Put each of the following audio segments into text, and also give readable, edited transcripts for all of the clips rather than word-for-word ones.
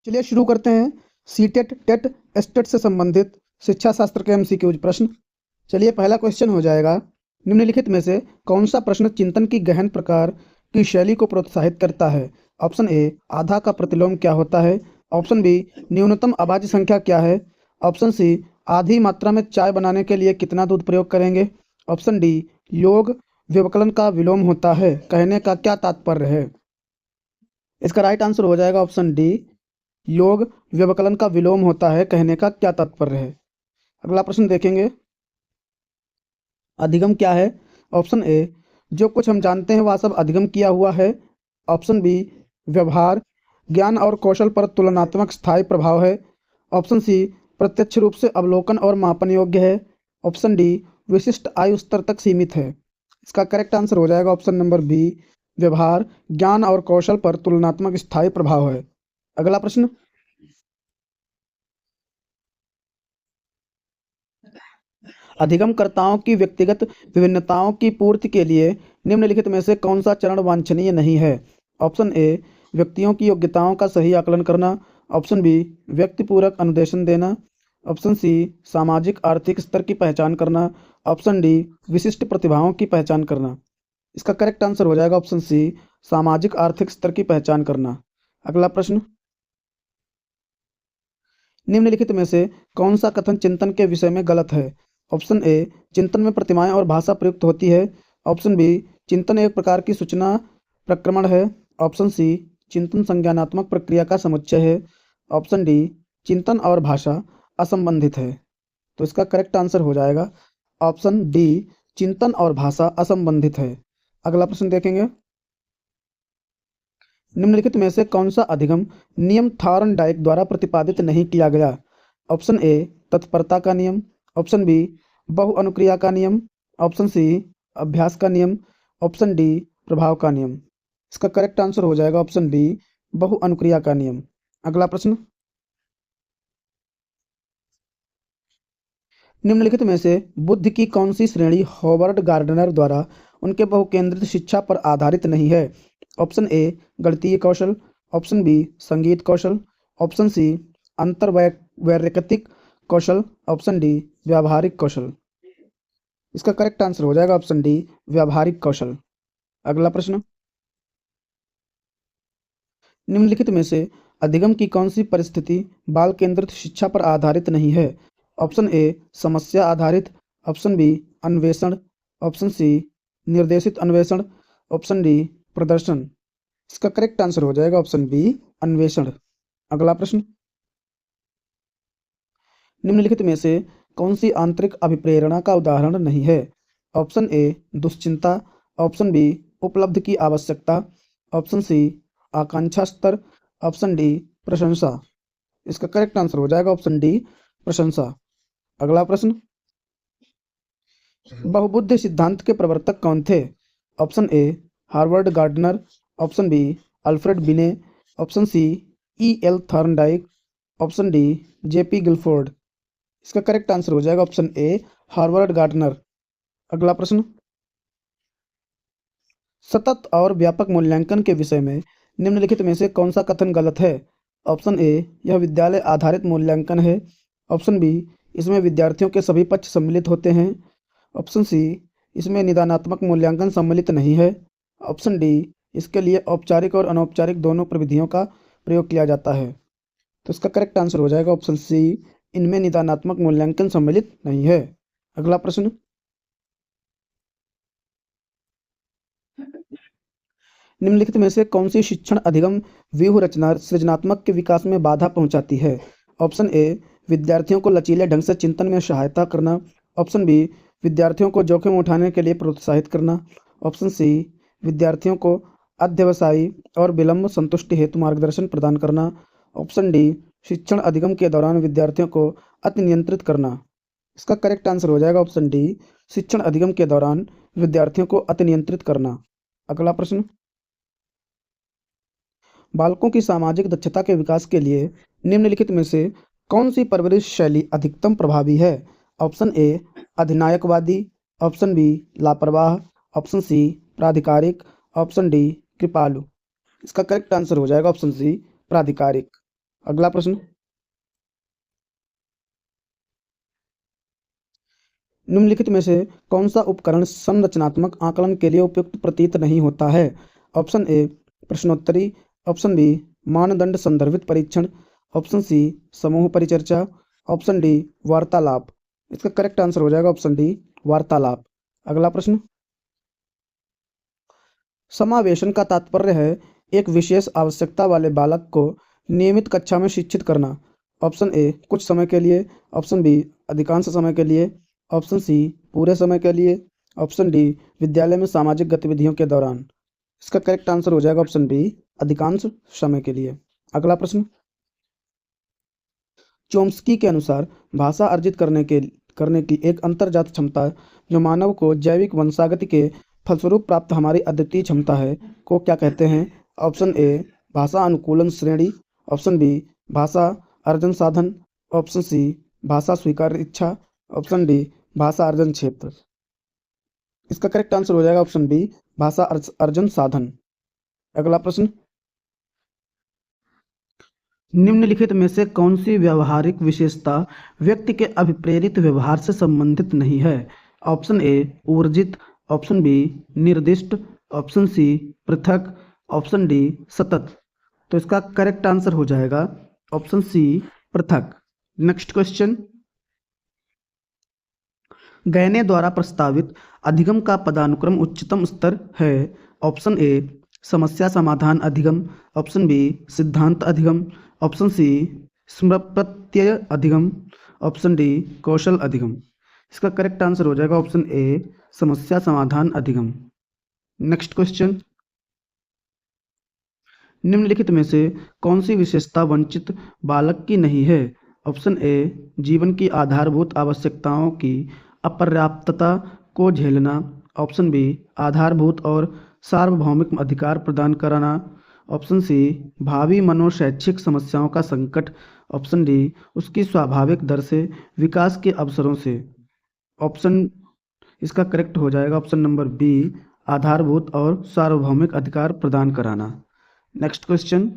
चलिए शुरू करते हैं सीटेट टेट एस्टेट से संबंधित शिक्षा शास्त्र के एमसीक्यूज प्रश्न। चलिए पहला क्वेश्चन हो जाएगा, निम्नलिखित में से कौन सा प्रश्न चिंतन की गहन प्रकार की शैली को प्रोत्साहित करता है? ऑप्शन ए, आधा का प्रतिलोम क्या होता है? ऑप्शन बी, न्यूनतम अभाज्य संख्या क्या है? ऑप्शन सी, आधी मात्रा में चाय बनाने के लिए कितना दूध प्रयोग करेंगे? ऑप्शन डी, योग व्यवकलन का विलोम होता है, कहने का क्या तात्पर्य है? इसका राइट आंसर हो जाएगा ऑप्शन डी, योग व्यवकलन का विलोम होता है, कहने का क्या तात्पर्य है। अगला प्रश्न देखेंगे, अधिगम क्या है? ऑप्शन ए, जो कुछ हम जानते हैं वह सब अधिगम किया हुआ है। ऑप्शन बी, व्यवहार ज्ञान और कौशल पर तुलनात्मक स्थायी प्रभाव है। ऑप्शन सी, प्रत्यक्ष रूप से अवलोकन और मापन योग्य है। ऑप्शन डी, विशिष्ट आयु स्तर तक सीमित है। इसका करेक्ट आंसर हो जाएगा ऑप्शन नंबर बी, व्यवहार ज्ञान और कौशल पर तुलनात्मक स्थायी प्रभाव है। अगला प्रश्न, अधिगमकर्ताओं की व्यक्तिगत विभिन्नताओं की पूर्ति के लिए निम्नलिखित में से कौन सा चरण वांछनीय नहीं है? ऑप्शन ए, व्यक्तियों की योग्यताओं का सही आकलन करना। ऑप्शन बी, व्यक्तिपूरक अनुदेशन देना। ऑप्शन सी, सामाजिक आर्थिक स्तर की पहचान करना। ऑप्शन डी, विशिष्ट प्रतिभाओं की पहचान करना। इसका करेक्ट आंसर हो जाएगा ऑप्शन सी, सामाजिक आर्थिक स्तर की पहचान करना। अगला प्रश्न, निम्नलिखित में से कौन सा कथन चिंतन के विषय में गलत है? ऑप्शन ए, चिंतन में प्रतिमाएं और भाषा प्रयुक्त होती है। ऑप्शन बी, चिंतन एक प्रकार की सूचना प्रक्रमण है। ऑप्शन सी, चिंतन संज्ञानात्मक प्रक्रिया का समुच्चय है। ऑप्शन डी, चिंतन और भाषा असंबंधित है। तो इसका करेक्ट आंसर हो जाएगा ऑप्शन डी, चिंतन और भाषा असंबंधित है। अगला प्रश्न देखेंगे, निम्नलिखित में से कौन सा अधिगम नियम थॉर्नडाइक द्वारा प्रतिपादित नहीं किया गया? ऑप्शन ए, तत्परता का नियम। ऑप्शन बी, बहुअनुक्रिया का नियम। ऑप्शन सी, अभ्यास का नियम। ऑप्शन डी, प्रभाव का नियम। इसका करेक्ट आंसर हो जाएगा ऑप्शन डी, बहुअनुक्रिया का नियम। अगला प्रश्न, निम्नलिखित में से बुद्धि की कौन सी श्रेणी हॉवर्ड गार्डनर द्वारा उनके बहुकेंद्रित शिक्षा पर आधारित नहीं है? ऑप्शन ए, गणितीय कौशल। ऑप्शन बी, संगीत कौशल। ऑप्शन सी, अंतर्वैयक्तिक कौशल। ऑप्शन डी, व्यावहारिक कौशल। इसका करेक्ट आंसर हो जाएगा ऑप्शन डी, व्यावहारिक कौशल। अगला प्रश्न, निम्नलिखित में से अधिगम की कौन सी परिस्थिति बाल केंद्रित शिक्षा पर आधारित नहीं है? ऑप्शन ए, समस्या आधारित। ऑप्शन बी, अन्वेषण। ऑप्शन सी, निर्देशित अन्वेषण। ऑप्शन डी, प्रदर्शन। इसका करेक्ट आंसर हो जाएगा ऑप्शन बी, अन्वेषण। अगला प्रश्न, निम्नलिखित में से कौन सी आंतरिक अभिप्रेरणा का उदाहरण नहीं है? ऑप्शन ए, दुश्चिंता। ऑप्शन बी, उपलब्धि की आवश्यकता। ऑप्शन सी, आकांक्षा स्तर। ऑप्शन डी, प्रशंसा। इसका करेक्ट आंसर हो जाएगा ऑप्शन डी, प्रशंसा। अगला प्रश्न, बहुबुद्धि सिद्धांत के प्रवर्तक कौन थे? Option A, Howard Gardner. Option B, Alfred Binet. Option C, E L Thorndike. Option D, J P Guilford. इसका करेक्ट आंसर हो जाएगा ऑप्शन ए, हार्वर्ड गार्डनर। अगला प्रश्न, सतत और व्यापक मूल्यांकन के विषय में निम्नलिखित में से कौन सा कथन गलत है? ऑप्शन ए, यह विद्यालय आधारित मूल्यांकन है। ऑप्शन बी, इसमें विद्यार्थियों के सभी पक्ष सम्मिलित होते हैं। ऑप्शन सी, इसमें निदानात्मक मूल्यांकन सम्मिलित नहीं है। ऑप्शन डी, इसके लिए औपचारिक और अनौपचारिक दोनों प्रविधियों का प्रयोग किया जाता है। तो इसका करेक्ट आंसर हो जाएगा ऑप्शन सी, इनमें निदानात्मक मूल्यांकन सम्मिलित नहीं है। अगला प्रश्न, निम्नलिखित में से कौन सी शिक्षण अधिगम व्यूह रचना सृजनात्मक के विकास में बाधा पहुंचाती है? ऑप्शन ए, विद्यार्थियों को लचीले ढंग से चिंतन में सहायता करना। ऑप्शन बी, विद्यार्थियों को जोखिम उठाने के लिए प्रोत्साहित करना। ऑप्शन सी, विद्यार्थियों को अध्यवसायी और विलंब संतुष्टि हेतु मार्गदर्शन प्रदान करना। ऑप्शन डी, शिक्षण अधिगम के दौरान विद्यार्थियों को अति नियंत्रित करना। इसका करेक्ट आंसर हो जाएगा ऑप्शन डी, शिक्षण अधिगम के दौरान विद्यार्थियों को अति नियंत्रित करना। अगला प्रश्न, बालकों की सामाजिक दक्षता के विकास के लिए निम्नलिखित में से कौन सी परवरिश शैली अधिकतम प्रभावी है? ऑप्शन ए, अधिनायकवादी। ऑप्शन बी, लापरवाह। ऑप्शन सी, प्राधिकारिक। ऑप्शन डी, कृपालु। इसका करेक्ट आंसर हो जाएगा ऑप्शन सी, प्राधिकारिक। अगला प्रश्न, निम्नलिखित में से कौन सा उपकरण संरचनात्मक आकलन के लिए उपयुक्त प्रतीत नहीं होता है? ऑप्शन ए प्रश्नोत्तरी, ऑप्शन बी मानदंड संदर्भित परीक्षण, ऑप्शन सी समूह परिचर्चा, ऑप्शन डी वार्तालाप। इसका करेक्ट आंसर हो जाएगा ऑप्शन डी वार्तालाप। अगला प्रश्न, समावेशन का तात्पर्य है एक विशेष आवश्यकता वाले बालक को नियमित कक्षा में शिक्षित करना। ऑप्शन ए कुछ समय के लिए, ऑप्शन बी अधिकांश समय के लिए, ऑप्शन सी पूरे समय के लिए, ऑप्शन डी विद्यालय में सामाजिक गतिविधियों के दौरान। इसका करेक्ट आंसर हो जाएगा ऑप्शन बी अधिकांश समय के लिए। अगला प्रश्न, चोम्स्की के अनुसार भाषा अर्जित करने की एक अंतर्जात क्षमता जो मानव को जैविक वंशागति के फलस्वरूप प्राप्त हमारी अद्वितीय क्षमता है को क्या कहते हैं? ऑप्शन ए भाषा अनुकूलन श्रेणी, ऑप्शन बी भाषा अर्जन साधन, ऑप्शन सी भाषा स्वीकार इच्छा, ऑप्शन डी भाषा अर्जन क्षेत्र। इसका करेक्ट आंसर हो जाएगा ऑप्शन बी भाषा अर्जन साधन। अगला प्रश्न, निम्नलिखित में से कौन सी व्यावहारिक विशेषता व्यक्ति के अभिप्रेरित व्यवहार से संबंधित नहीं है? ऑप्शन ए ऊर्जित, ऑप्शन बी निर्दिष्ट, ऑप्शन सी पृथक, ऑप्शन डी सतत। तो इसका करेक्ट आंसर हो जाएगा ऑप्शन सी पृथक। नेक्स्ट क्वेश्चन, गैने द्वारा प्रस्तावित अधिगम का पदानुक्रम उच्चतम स्तर है। ऑप्शन ए समस्या समाधान अधिगम, ऑप्शन बी सिद्धांत अधिगम, ऑप्शन सी स्मृप्रत्यय अधिगम, ऑप्शन डी कौशल अधिगम। इसका करेक्ट आंसर हो जाएगा ऑप्शन ए समस्या समाधान अधिगम। नेक्स्ट क्वेश्चन, निम्नलिखित में से कौन सी विशेषता वंचित बालक की नहीं है? ऑप्शन ए जीवन की आधारभूत आवश्यकताओं की अपर्याप्तता को झेलना, ऑप्शन बी आधारभूत और सार्वभौमिक अधिकार प्रदान कराना, ऑप्शन सी भावी मनोशैक्षिक समस्याओं का संकट, ऑप्शन डी उसकी स्वाभाविक दर से विकास के अवसरों से। ऑप्शन इसका करेक्ट हो जाएगा ऑप्शन नंबर बी आधारभूत और सार्वभौमिक अधिकार प्रदान कराना। नेक्स्ट क्वेश्चन,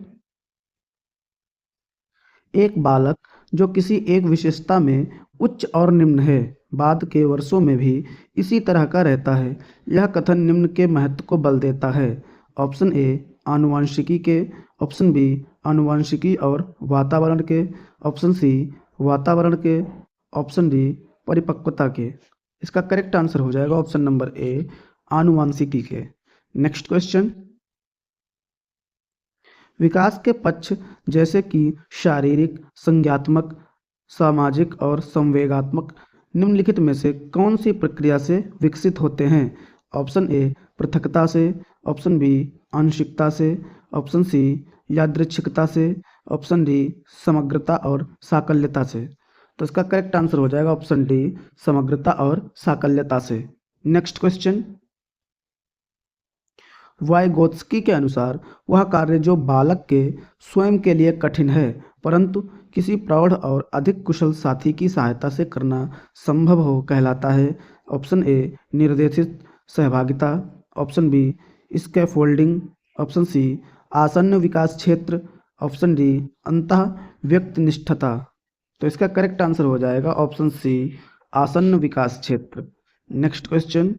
एक बालक जो किसी एक विशेषता में उच्च और निम्न है बाद के वर्षों में भी इसी तरह का रहता है, यह कथन निम्न के महत्व को बल देता है। ऑप्शन ए आनुवंशिकी के, ऑप्शन बी आनुवंशिकी और वातावरण के, ऑप्शन सी वातावरण के, ऑप्शन डी परिपक्वता के। इसका करेक्ट आंसर हो जाएगा ऑप्शन नंबर ए आनुवंशिकी के। नेक्स्ट क्वेश्चन, विकास के पक्ष जैसे कि शारीरिक, संज्ञात्मक, सामाजिक और संवेगात्मक निम्नलिखित में से कौन सी प्रक्रिया से विकसित होते हैं? ऑप्शन ए पृथकता से, ऑप्शन बी आंशिकता से, ऑप्शन सी यादृच्छिकता से, ऑप्शन डी समग्रता और साकल्यता से। तो इसका करेक्ट आंसर हो जाएगा ऑप्शन डी समग्रता और साकल्यता से। नेक्स्ट क्वेश्चन, वाइगोत्स्की के अनुसार वह कार्य जो बालक के स्वयं के लिए कठिन है परंतु किसी प्रौढ़ और अधिक कुशल साथी की सहायता से करना संभव हो कहलाता है। ऑप्शन ए निर्देशित सहभागिता, option B scaffolding, option C आसन्न विकास क्षेत्र, ऑप्शन डी अंतः व्यक्तिनिष्ठता। तो इसका करेक्ट आंसर हो जाएगा ऑप्शन सी आसन्न विकास क्षेत्र। नेक्स्ट क्वेश्चन,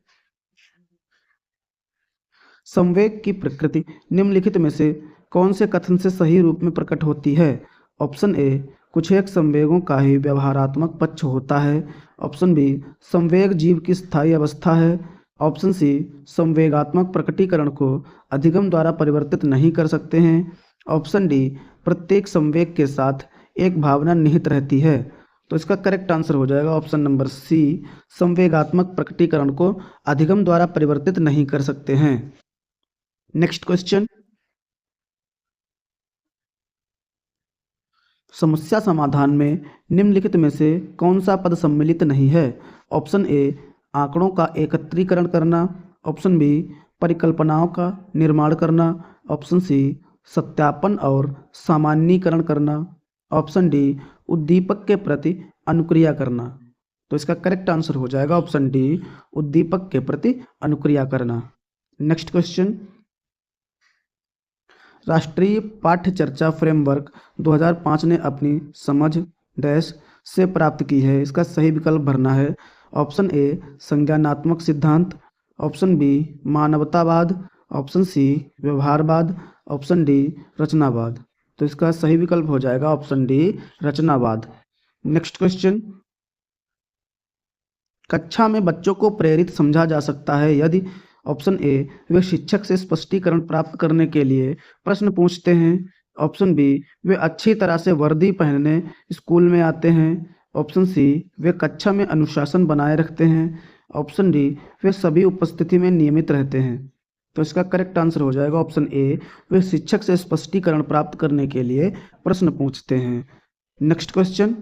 संवेग की प्रकृति निम्नलिखित में से कौन से कथन से सही रूप में प्रकट होती है? ऑप्शन ए कुछ एक संवेगों का ही व्यवहारात्मक पक्ष होता है, ऑप्शन बी संवेग जीव की स्थायी अवस्था है, ऑप्शन सी संवेगात्मक प्रकटीकरण को अधिगम द्वारा परिवर्तित नहीं कर सकते हैं, ऑप्शन डी प्रत्येक संवेग के साथ एक भावना निहित रहती है। तो इसका करेक्ट आंसर हो जाएगा ऑप्शन नंबर सी संवेगात्मक प्रकटीकरण को अधिगम द्वारा परिवर्तित नहीं कर सकते हैं। नेक्स्ट क्वेश्चन, समस्या समाधान में निम्नलिखित में से कौन सा पद सम्मिलित नहीं है? ऑप्शन ए आंकड़ों का एकत्रीकरण करना, ऑप्शन बी परिकल्पनाओं का निर्माण करना, ऑप्शन सी सत्यापन और सामान्यीकरण करना, ऑप्शन डी उद्दीपक के प्रति अनुक्रिया करना। तो इसका करेक्ट आंसर हो जाएगा ऑप्शन डी उद्दीपक के प्रति अनुक्रिया करना। नेक्स्ट क्वेश्चन, राष्ट्रीय पाठ्य चर्चा फ्रेमवर्क 2005 ने अपनी समझ डैश से प्राप्त की है? इसका सही विकल्प भरना है। ऑप्शन ए संज्ञानात्मक सिद्धांत, ऑप्शन बी मानवतावाद, ऑप्शन सी व्यवहारवाद, ऑप्शन डी रचनावाद। तो इसका सही विकल्प हो जाएगा ऑप्शन डी रचनावाद। नेक्स्ट क्वेश्चन, कक्षा में बच्चों को प्रेरित समझा जा सकता है यदि ऑप्शन ए वे शिक्षक से स्पष्टीकरण प्राप्त करने के लिए प्रश्न पूछते हैं, ऑप्शन बी वे अच्छी तरह से वर्दी पहनने स्कूल में आते हैं, ऑप्शन सी वे कक्षा में अनुशासन बनाए रखते हैं, ऑप्शन डी वे सभी उपस्थिति में नियमित रहते हैं। तो इसका करेक्ट आंसर हो जाएगा ऑप्शन ए वे शिक्षक से स्पष्टीकरण प्राप्त करने के लिए प्रश्न पूछते हैं। नेक्स्ट क्वेश्चन,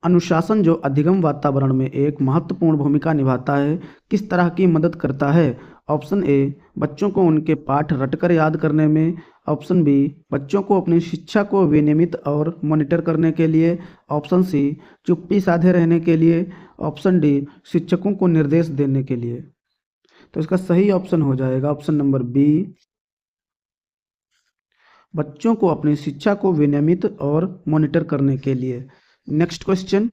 अनुशासन जो अधिगम वातावरण में एक महत्वपूर्ण भूमिका निभाता है किस तरह की मदद करता है? ऑप्शन ए बच्चों को उनके पाठ रटकर याद करने में, ऑप्शन बी बच्चों को अपनी शिक्षा को विनियमित और मॉनिटर करने के लिए, ऑप्शन सी चुप्पी साधे रहने के लिए, ऑप्शन डी शिक्षकों को निर्देश देने के लिए। तो इसका सही ऑप्शन हो जाएगा ऑप्शन नंबर बी, बच्चों को अपनी शिक्षा को विनियमित और मॉनिटर करने के लिए। नेक्स्ट क्वेश्चन,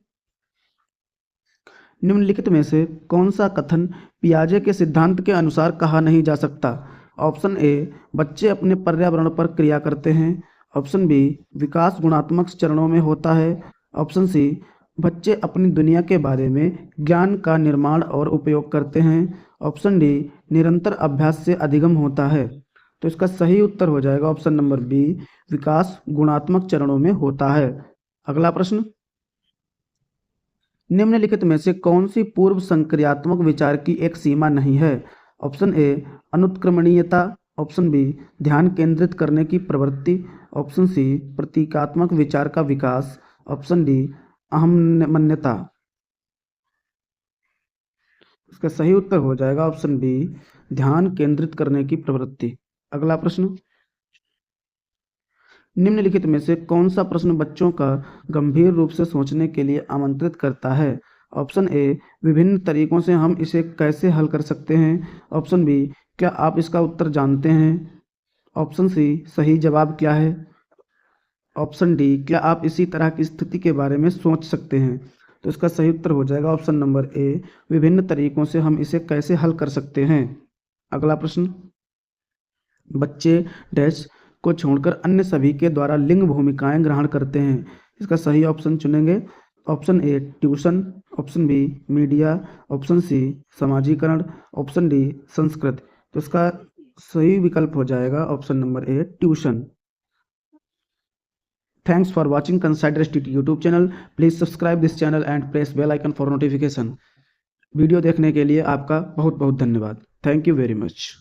निम्नलिखित में से कौन सा कथन पियाजे के सिद्धांत के अनुसार कहा नहीं जा सकता? ऑप्शन ए बच्चे अपने पर्यावरण पर क्रिया करते हैं, ऑप्शन बी विकास गुणात्मक चरणों में होता है, ऑप्शन सी बच्चे अपनी दुनिया के बारे में ज्ञान का निर्माण और उपयोग करते हैं, ऑप्शन डी निरंतर अभ्यास से अधिगम होता है। तो इसका सही उत्तर हो जाएगा ऑप्शन नंबर बी, विकास गुणात्मक चरणों में होता है। अगला प्रश्न, निम्नलिखित में से कौन सी पूर्व संक्रियात्मक विचार की एक सीमा नहीं है? ऑप्शन ए अनुत्क्रमणीयता, ऑप्शन बी ध्यान केंद्रित करने की प्रवृत्ति, ऑप्शन सी प्रतीकात्मक विचार का विकास, ऑप्शन डी अहम्यता। इसका सही उत्तर हो जाएगा ऑप्शन बी, ध्यान केंद्रित करने की प्रवृत्ति। अगला प्रश्न, निम्नलिखित में से कौन सा प्रश्न बच्चों का गंभीर रूप से सोचने के लिए आमंत्रित करता है? ऑप्शन ए विभिन्न तरीकों से हम इसे कैसे हल कर सकते हैं, ऑप्शन बी क्या आप इसका उत्तर जानते हैं, ऑप्शन सी सही जवाब क्या है, ऑप्शन डी क्या आप इसी तरह की स्थिति के बारे में सोच सकते हैं। तो इसका सही उत्तर हो जाएगा ऑप्शन नंबर ए, विभिन्न तरीकों से हम इसे कैसे हल कर सकते हैं। अगला प्रश्न, बच्चे डैश को छोड़कर अन्य सभी के द्वारा लिंग भूमिकाएं ग्रहण करते हैं। इसका सही ऑप्शन चुनेंगे। Option A tuition, option B media, option C समाजीकरण, ऑप्शन डी संस्कृत। तो इसका सही विकल्प हो जाएगा option number A tuition. Thanks for watching consider study YouTube channel. Please subscribe this channel and press bell icon for notification. Video देखने के लिए आपका बहुत बहुत धन्यवाद। Thank you very much.